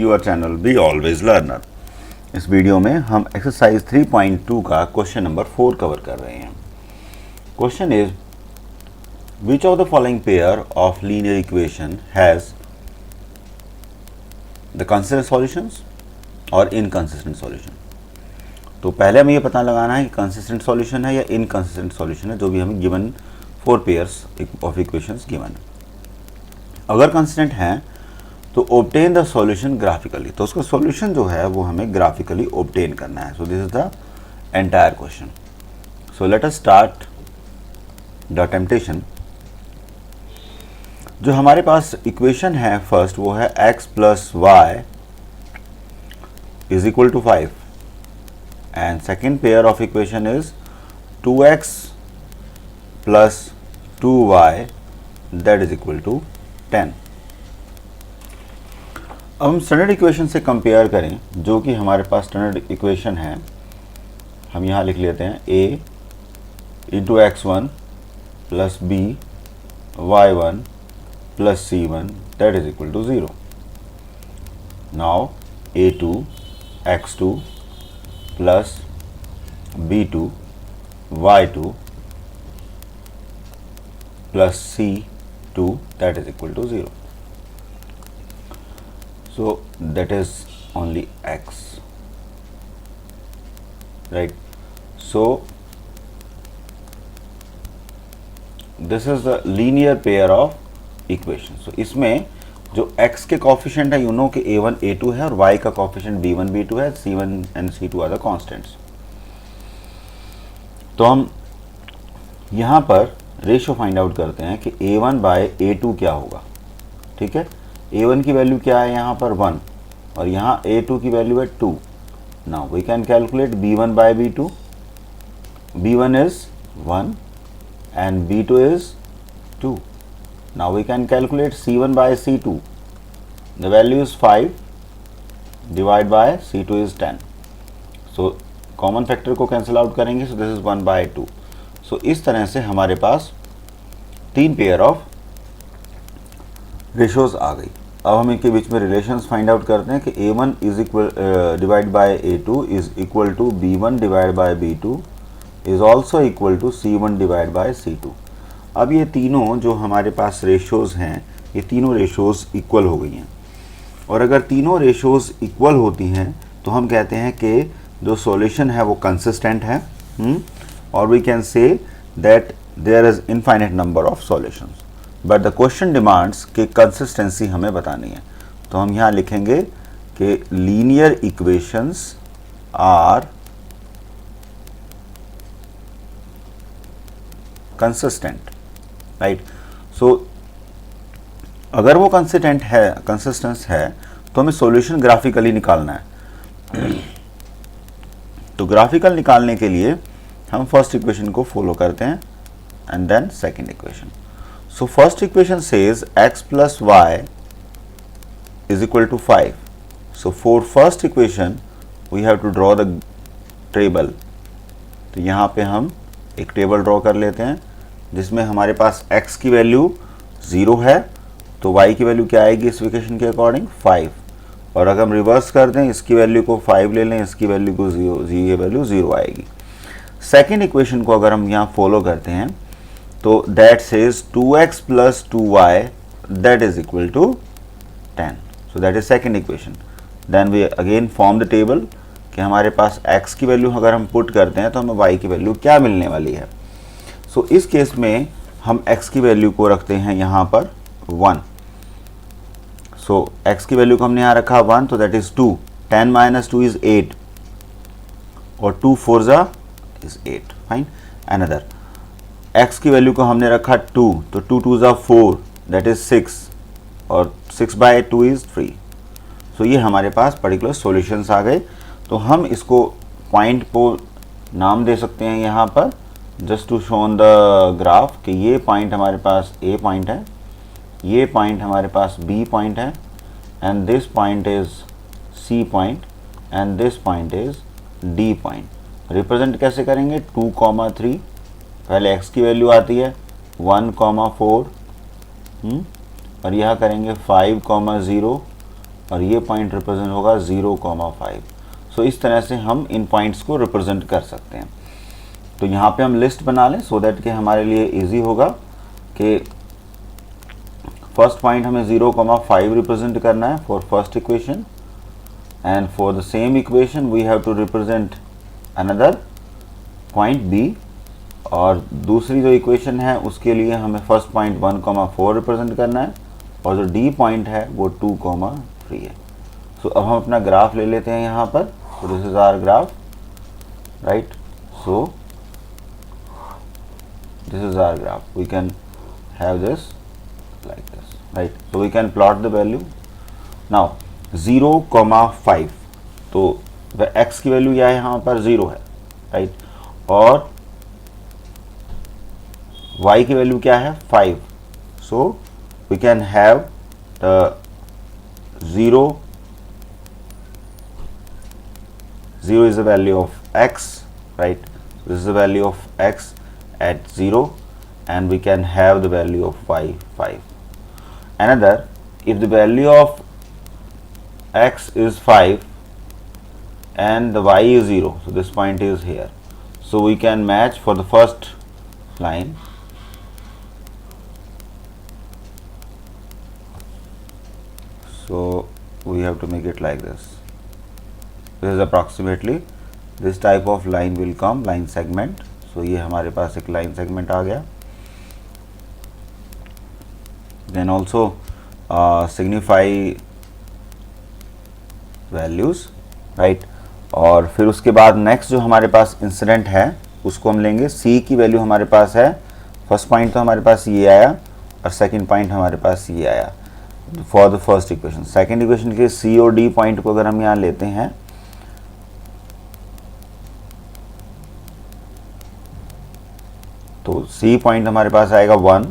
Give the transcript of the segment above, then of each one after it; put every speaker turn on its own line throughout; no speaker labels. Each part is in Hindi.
Your channel be always learner. इस वीडियो में हम एक्सरसाइज 3.2 का क्वेश्चन नंबर 4 कवर कर रहे हैं। Question is which of the following pair of linear equation has the consistent solutions और इनकंसिस्टेंट सॉल्यूशन। तो पहले हमें ये पता लगाना है कि कंसिस्टेंट सॉल्यूशन है या इनकंसिस्टेंट सॉल्यूशन है, जो भी हमें given 4 pairs of equations given है। अगर कंसिस्टेंट है तो ऑब्टेन द सॉल्यूशन ग्राफिकली, तो उसका सॉल्यूशन जो है वो हमें ग्राफिकली ऑब्टेन करना है। So this is the entire question. So let us start the temptation. जो हमारे पास इक्वेशन है फर्स्ट वो है x plus y is equal to 5 and second pair of equation is 2x plus 2y that is equal to 10। अब हम स्टैंडर्ड इक्वेशन से कंपेयर करें, जो कि हमारे पास स्टैंडर्ड इक्वेशन है। हम यहाँ लिख लेते हैं a into x1 plus b y1 plus c1 that is equal to 0। Now a2 x2 plus b2 y2 plus c2 that is equal to 0। So that is only x, right? So this is the linear pair of equations. So इसमें जो x के कोफिशिएंट है, यू नो कि a1 a2 है और y का कोफिशिएंट b1 b2 है, c1 and c2 are the constants. तो हम यहाँ पर रेशियो फाइंड आउट करते हैं कि a1 बाय a2 क्या होगा। ठीक है, a1 की वैल्यू क्या है यहाँ पर 1 और यहाँ a2 की वैल्यू है 2। Now we can calculate b1 by b2। b1 is 1 and b2 is 2। Now we can calculate c1 by c2। The value is 5 divide by c2 is 10। So common factor को कैंसिल आउट करेंगे, so this is 1 by 2। So इस तरह से हमारे पास 3 पेयर ऑफ रेशोज आ गई। अब हम इनके बीच में रिलेशंस फाइंड आउट करते हैं कि a1 is equal divide by a2 is equal to b1 divide by b2 is also equal to c1 divide by c2। अब ये तीनों जो हमारे पास रेशोज हैं, ये तीनों रेशोज इक्वल हो गई हैं, और अगर तीनों रेशोज इक्वल होती हैं तो हम कहते हैं कि जो सॉल्यूशन है वो कंसिस्टेंट है, और we can say that there is infinite number of solutions. But the question demands कि कंसिस्टेंसी हमें बतानी है। तो हम यहाँ लिखेंगे कि linear equations are consistent, right. So अगर वो कंसिस्टेंट है तो हमें सॉल्यूशन ग्राफिकली निकालना है। तो ग्राफिकल निकालने के लिए हम फर्स्ट इक्वेशन को फॉलो करते हैं and then second equation. So first equation says x plus y is equal to 5. So for first equation we have to draw the table. तो यहाँ पे हम एक टेबल ड्रॉ कर लेते हैं जिसमें हमारे पास x की वैल्यू 0 है, तो y की वैल्यू क्या आएगी इस इक्वेशन के अकॉर्डिंग 5। और अगर हम रिवर्स कर दें, इसकी वैल्यू को 5 ले लें, इसकी वैल्यू को 0, ये वैल्यू 0 आएगी। सेकेंड इक्वेशन को अगर हम यहाँ फॉलो करते हैं तो that says 2x plus 2y that is equal to 10. So that is second equation. Then we again form the table कि हमारे पास x की वैल्यू अगर हम पुट करते हैं तो हमें y की वैल्यू क्या मिलने वाली है। So इस केस में हम x की वैल्यू को रखते हैं यहाँ पर 1। So x की वैल्यू को हमने यहाँ रखा 1, तो that is 2। 10 minus 2 is 8 और 2 4 is 8। फाइन। Another x की वैल्यू को हमने रखा 2, तो 2 2 ज़ा 4 दैट इज 6 और 6 बाय 2 इज 3। सो ये हमारे पास पर्टिकुलर सॉल्यूशंस आ गए। तो हम इसको पॉइंट को नाम दे सकते हैं यहाँ पर, just to shown the graph कि ये पॉइंट हमारे पास a पॉइंट है, ये पॉइंट हमारे पास b पॉइंट है, and this point is c point and this point is d point. Represent कैसे करेंगे, 2, 3, पहले x की वैल्यू आती है 1, 4 और यहाँ करेंगे 5, 0 और ये पॉइंट रिप्रेजेंट होगा 0,5। सो इस तरह से हम इन पॉइंट्स को रिप्रेजेंट कर सकते हैं। तो यहाँ पे हम लिस्ट बना लें सो दैट कि हमारे लिए इजी होगा कि फर्स्ट पॉइंट हमें 0,5 रिप्रेजेंट करना है for first equation, and for the same equation we have to represent another point B, और दूसरी जो इक्वेशन है उसके लिए हमें फर्स्ट पॉइंट 1,4 रिप्रेजेंट करना है, और जो डी पॉइंट है वो 2,3 है। सो अब हम अपना ग्राफ ले लेते हैं यहाँ पर। So this is our graph, right. So this is our graph. We can have this like this, right? So we can plot the value. Now 0,5, तो x की वैल्यू क्या है यहाँ पर 0 है, राइट, और y की वैल्यू क्या है 5. So we can have the 0 is the value of x, right? This is the value of x at 0, and we can have the value of y 5. Another, if the value of x is 5 and the y is 0, so this point is here, so we can match for the first line. So we have to make it like this. This is approximately this type of line will come, line segment. तो ये हमारे पास एक लाइन सेगमेंट आ गया। Then also signify values, right. और फिर उसके बाद नेक्स्ट जो हमारे पास इंसिडेंट है उसको हम लेंगे। सी की वैल्यू हमारे पास है, फर्स्ट पॉइंट तो हमारे पास ये आया और सेकंड पॉइंट हमारे पास ये आया for the first equation. Second equation के सी और डी पॉइंट को अगर हम यहाँ लेते हैं तो C पॉइंट हमारे पास आएगा 1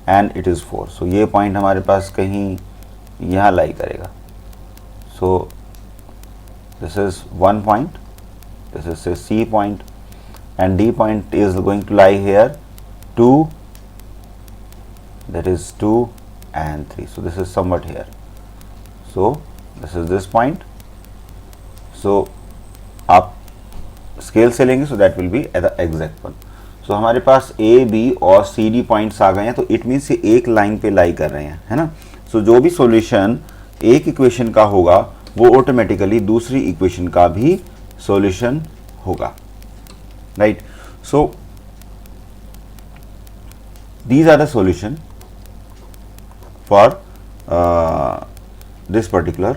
एंड इट इज़ 4। सो ये पॉइंट हमारे पास कहीं यहाँ लाई करेगा। So this is 1 point, this is C point, and D point is going to lie here 2, that is 2 and 3. So this is somewhat here. So this is this point. So आप स्केल से लेंगे, so that will be the exact one. तो हमारे पास A, B और C, D पॉइंट्स आ गए हैं, तो इट मीन्स ये एक लाइन पे लाई कर रहे हैं, है ना। सो जो भी सॉल्यूशन एक इक्वेशन का होगा वो ऑटोमेटिकली दूसरी इक्वेशन का भी सॉल्यूशन होगा, right. So these are the solution for this particular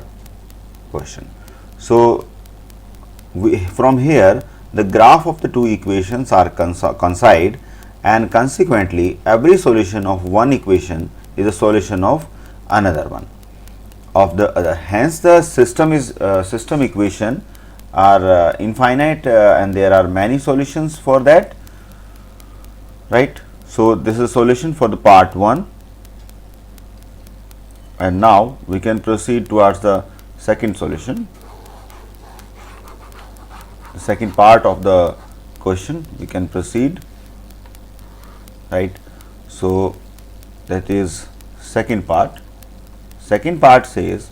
question. So from here the graph of the two equations are coincide, and consequently every solution of one equation is a solution of another one of the other. Hence the system equation are infinite, and there are many solutions for that, right. So this is solution for the part 1, and now we can proceed towards the second solution. The second part of the question we can proceed, right. So that is second part. Second part says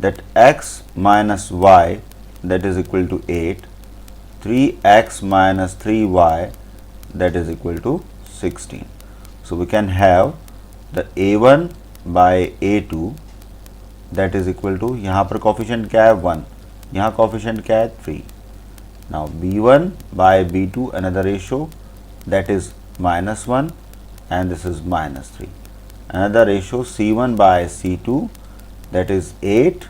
that x minus y that is equal to 8, 3x minus 3y that is equal to 16. So we can have the a1 by a2 that is equal to, यहाँ पर कोफिशिएंट क्या है 1, यहाँ कोफिशिएंट क्या है 3. Now b1 by b2 another ratio that is -1, and this is -3. Another ratio c1 by c2 that is 8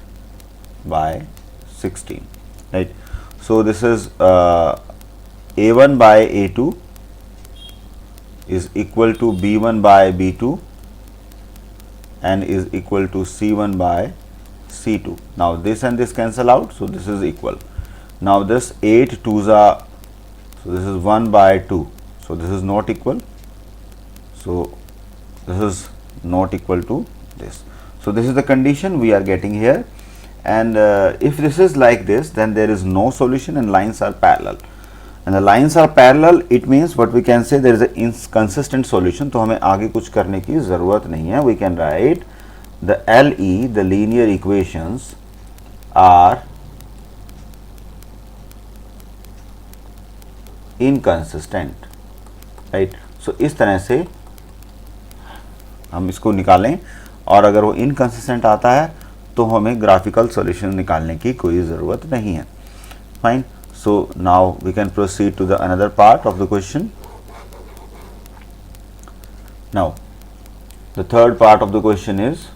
by 16, right. So this is a1 by a2 is equal to b1 by b2 and is equal to c1 by c2. Now this and this cancel out, so this is equal. Now this 8 2s are, so this is 1 by 2, so this is not equal, so this is not equal to this. So this is the condition we are getting here, and if this is like this, then there is no solution and lines are parallel, and the lines are parallel, it means what we can say there is a inconsistent solution. तो हमें आगे कुछ करने की ज़रूरत नहीं है. We can write the LE, the linear equations are inconsistent, right? So इस तरह से हम इसको निकालें, और अगर वो इनकंसिस्टेंट आता है तो हमें ग्राफिकल सॉल्यूशन निकालने की कोई ज़रूरत नहीं है. Fine. So now we can proceed to the another part of the question. Now the third part of the question is,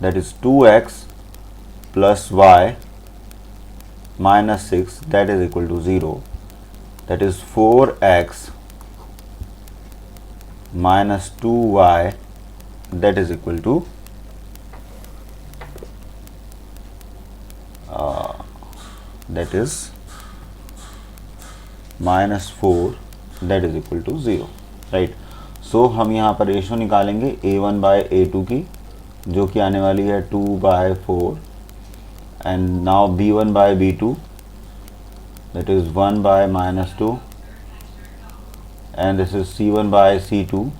that is 2x plus y minus 6, that is equal to 0. That is 4x minus 2y, that is equal to that is minus 4, that is equal to 0, right? So हम यहाँ पर रेशो निकालेंगे a1 by a2 की, जो कि आने वाली है 2 by 4, and now b1 by b2, that is 1 by minus 2, and this is c1 by c2,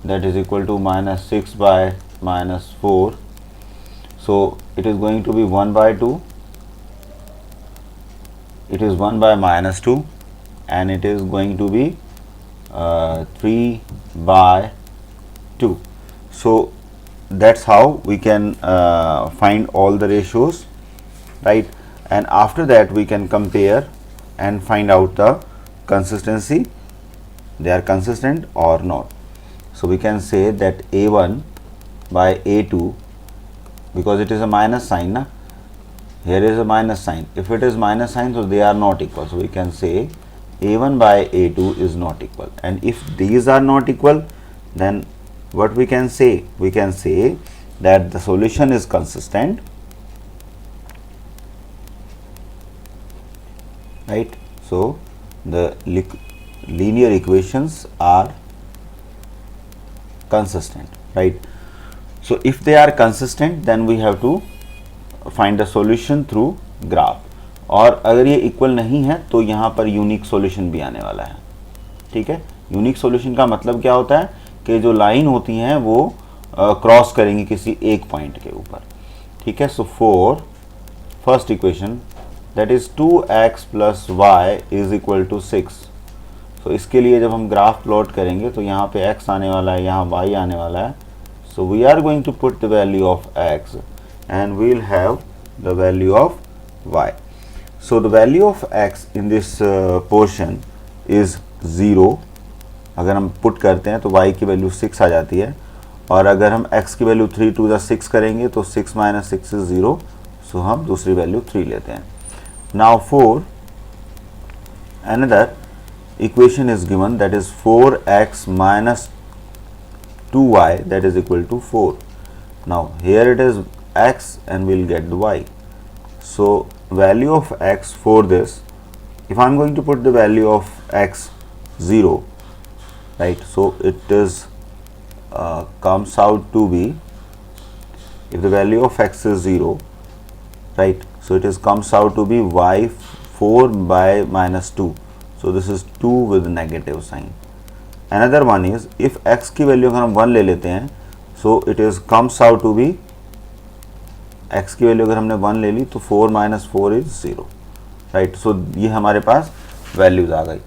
that is equal to minus 6 by minus 4. So it is going to be 1 by 2, it is 1 by minus 2, and it is going to be 3 by 2. So that's how we can find all the ratios, right? And after that we can compare and find out the consistency, they are consistent or not. So we can say that a1 by a2, because it is a minus sign, na? Here is a minus sign. If it is minus sign, so they are not equal. So we can say a1 by a2 is not equal. And if these are not equal, then what we can say? We can say that the solution is consistent, right? So the linear equations are consistent, right? So if they are consistent, then we have to find the solution through graph. और अगर ये इक्वल नहीं है तो यहाँ पर यूनिक सॉल्यूशन भी आने वाला है. ठीक है. यूनिक सॉल्यूशन का मतलब क्या होता है कि जो लाइन होती हैं वो क्रॉस करेंगी किसी एक पॉइंट के ऊपर. ठीक है. So for first equation, that is 2x plus y is equal to 6. So इसके लिए जब हम ग्राफ प्लॉट करेंगे तो यहाँ पे x आने वाला है, यहाँ y आने वाला है. So we are going to put the value of x and we will have the value of y. So the value of x in this portion is 0. अगर हम पुट करते हैं तो y की वैल्यू 6 आ जाती है, और अगर हम x की वैल्यू 3 to the 6 करेंगे तो 6 minus 6 is 0. सो हम दूसरी वैल्यू 3 लेते हैं. Now for another equation is given, that is 4x minus 2y, that is equal to 4. Now here it is x and we'll get the y. So value of x for this, if I'm going to put the value of x 0, right? So it is comes out to be, if the value of x is 0, right? So it is comes out to be y 4 by minus 2. So this is 2 with negative sign. Another one is, if x की वैल्यू अगर हम 1 ले लेते हैं, so it is comes out to be, x की वैल्यू अगर हमने 1 ले ली तो 4 माइनस 4 इज 0, राइट. सो ये हमारे पास वैल्यूज आ गई.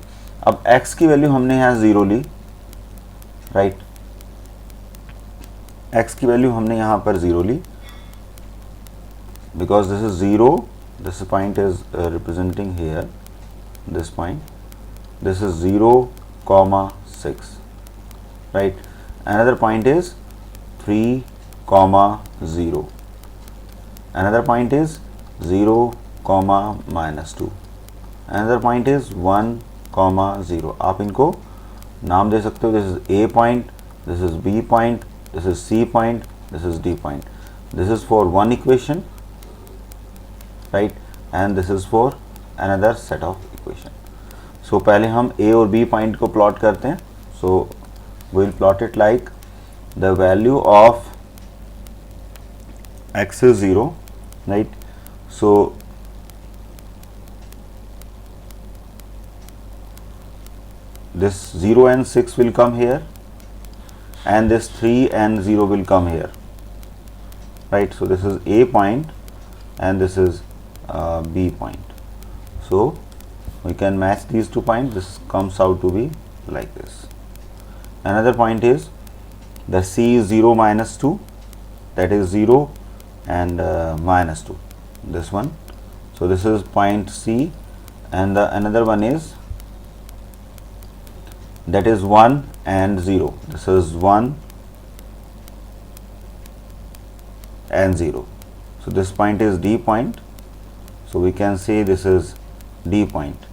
अब x की वैल्यू हमने यहाँ 0 ली, राइट. x की वैल्यू हमने यहाँ पर 0 ली, because this is 0, this point is representing here, this point, this is 0,6, right. Another point is 3,0. Another point is 0, minus 2. Another point is 1, 0. आप इनको नाम दे सकते हो. This is A point, this is B point, this is C point, this is D point. This is for one equation, right? And this is for another set of equation. So पहले हम A और B point को plot करते हैं. So we'll plot it like the value of x is 0, right? So this 0 and 6 will come here, and this 3 and 0 will come here, right? So this is A point and this is B point. So we can match these 2 points. This comes out to be like this. Another point is the C is 0 minus 2, that is 0 and minus 2, this one. So this is point C, and the another one is that is 1 and 0. This is 1 and 0. So this point is D point. So we can say this is D point.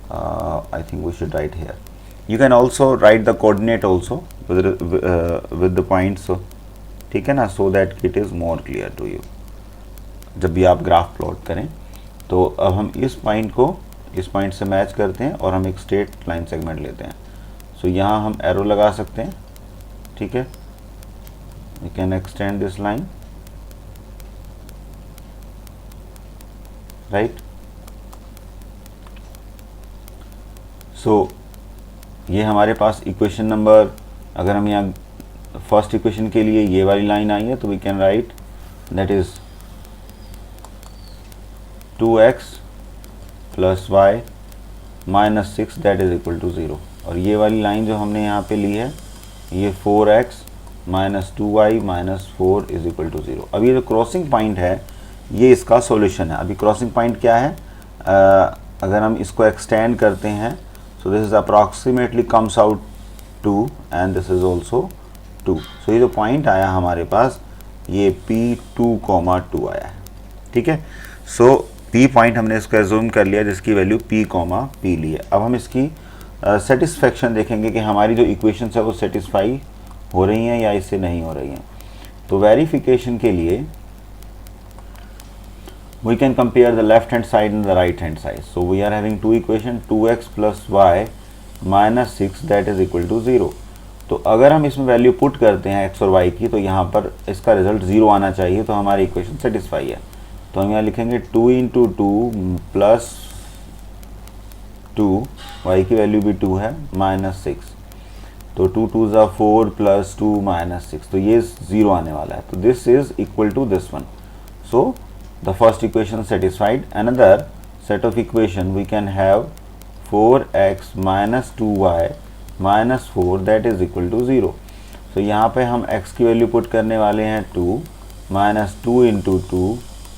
I think we should write here. You can also write the coordinate also with the point. So ठीक है ना, so that it is more clear to you. जब भी आप ग्राफ प्लॉट करें तो अब हम इस पॉइंट को इस पॉइंट से मैच करते हैं और हम एक स्ट्रेट लाइन सेगमेंट लेते हैं. सो यहाँ हम एरो लगा सकते हैं, ठीक है. We can extend this line, right. So ये हमारे पास इक्वेशन नंबर, अगर हम यहाँ फर्स्ट इक्वेशन के लिए ये वाली लाइन आई है तो we can write that is 2x plus y minus 6 that is equal to 0. और ये वाली लाइन जो हमने यहाँ पे ली है ये 4x माइनस 2y माइनस 4 इज इक्वल टू 0. अब ये जो क्रॉसिंग पॉइंट है ये इसका सॉल्यूशन है. अभी क्रॉसिंग पॉइंट क्या है, अगर हम इसको एक्सटेंड करते हैं so this is approximately comes out 2 and this is also 2. so ये जो पॉइंट आया हमारे पास ये P2, 2 आया है, ठीक है. सो P पॉइंट हमने इसको एज्यूम कर लिया जिसकी वैल्यू P, P ली है. अब हम इसकी सेटिस्फेक्शन देखेंगे कि हमारी जो इक्वेशन है वो सेटिस्फाई हो रही हैं या इससे नहीं हो रही हैं. तो वेरिफिकेशन के लिए we can compare the left hand side and the right hand side. So we are having two equation 2x plus y minus 6 that is equal to 0. तो अगर हम इसमें वैल्यू पुट करते हैं x और y की तो यहाँ पर इसका रिजल्ट 0 आना चाहिए, तो हमारी इक्वेशन सेटिस्फाई है. तो हम यहाँ लिखेंगे 2 इंटू 2 प्लस 2, y की वैल्यू भी 2 है, माइनस 6. तो 2 2 ज़ा 4 प्लस 2 माइनस 6, तो ये 0 आने वाला है. तो this is equal to this one. So the first equation satisfied. Another set of equation we can have 4x minus 2y minus 4 that is equal to 0. so यहाँ पे हम x की वैल्यू पुट करने वाले हैं 2 minus 2 into 2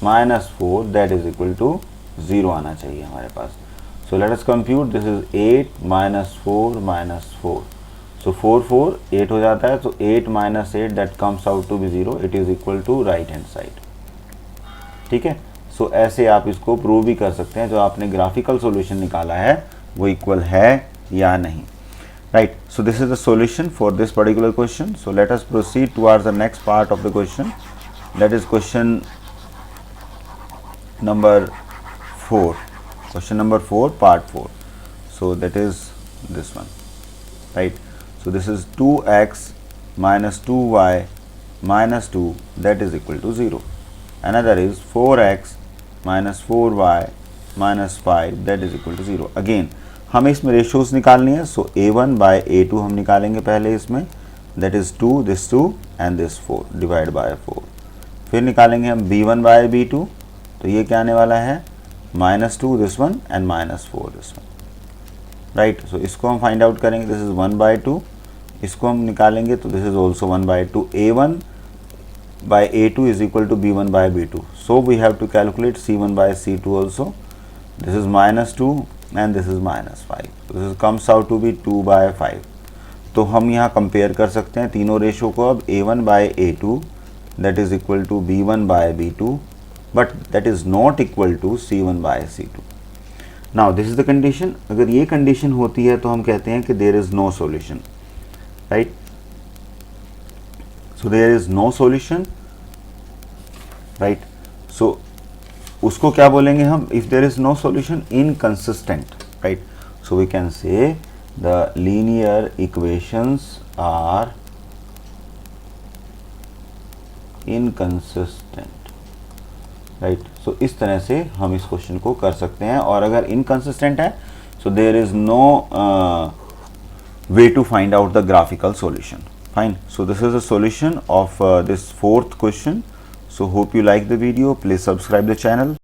minus 4 that is equal to 0 आना चाहिए हमारे पास. so let us compute. this is 8 minus 4 minus 4. so 4 4 8 हो जाता है. so 8 minus 8 that comes out to be 0. it is equal to right hand side. ठीक है. सो ऐसे आप इसको प्रूव भी कर सकते हैं, जो आपने ग्राफिकल सॉल्यूशन निकाला है वो इक्वल है या नहीं, right. So this is the solution for this particular question. So let us proceed towards the next part of the question, that is question number 4. Question number 4 part 4. So that is this one, right. So this is 2x minus 2y minus 2 that is equal to 0. Another is 4x minus 4y minus 5 that is equal to 0. Again हमें इसमें रेशियोज निकालनी है. सो a1 by a2 हम निकालेंगे पहले इसमें, that is 2 this 2 and this 4 divide by 4. फिर निकालेंगे हम b1 by b2. तो ये क्या आने वाला है, minus 2 this one and minus 4 this one, right. सो इसको हम फाइंड आउट करेंगे. This is 1 by 2. इसको हम निकालेंगे तो this is also 1 by 2. a1 by a2 is equal to b1 by b2. so we have to calculate c1 by c2 also. this is minus 2 and this is minus 5. so this comes out to be 2 by 5. तो हम यहाँ कंपेयर कर सकते हैं तीनों रेशो को. अब a1 by a2 that is equal to b1 by b2 but that is not equal to c1 by c2. now this is the condition. अगर ये कंडीशन होती है तो हम कहते हैं कि there is no solution, right. so there is no solution, right. so उसको क्या बोलेंगे हम, if there is no solution, inconsistent, right. so we can say the linear equations are inconsistent, right. so इस तरह से हम इस क्वेश्चन को कर सकते हैं. और अगर inconsistent है so there is no way to find out the graphical solution. Fine. So this is the solution of this fourth question So hope you like the video. Please subscribe the channel.